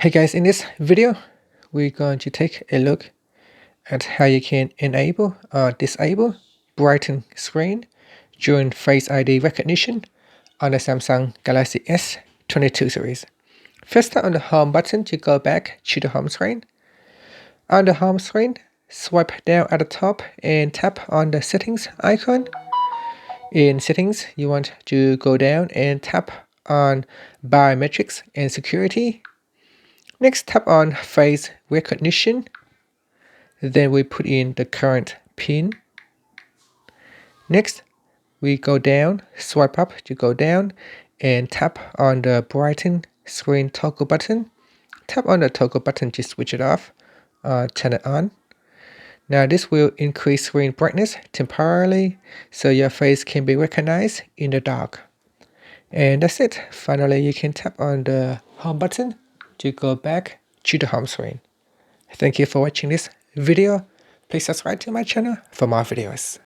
Hey guys, in this video, we're going to take a look at how you can enable or disable Brighten screen during Face ID recognition on the Samsung Galaxy S22 series. First, tap on the home button to go back to the home screen. On the home screen, swipe down at the top and tap on the settings icon. In settings, you want to go down and tap on biometrics and security. Next, tap on face recognition. Then we put in the current PIN. Next, we go down, swipe up to go down, and tap on the Brighten screen toggle button. Tap on the toggle button to switch it off, turn it on. Now this will increase screen brightness temporarily so your face can be recognized in the dark. And that's it. Finally, you can tap on the home button to go back to the home screen. Thank you for watching this video. Please subscribe to my channel for more videos.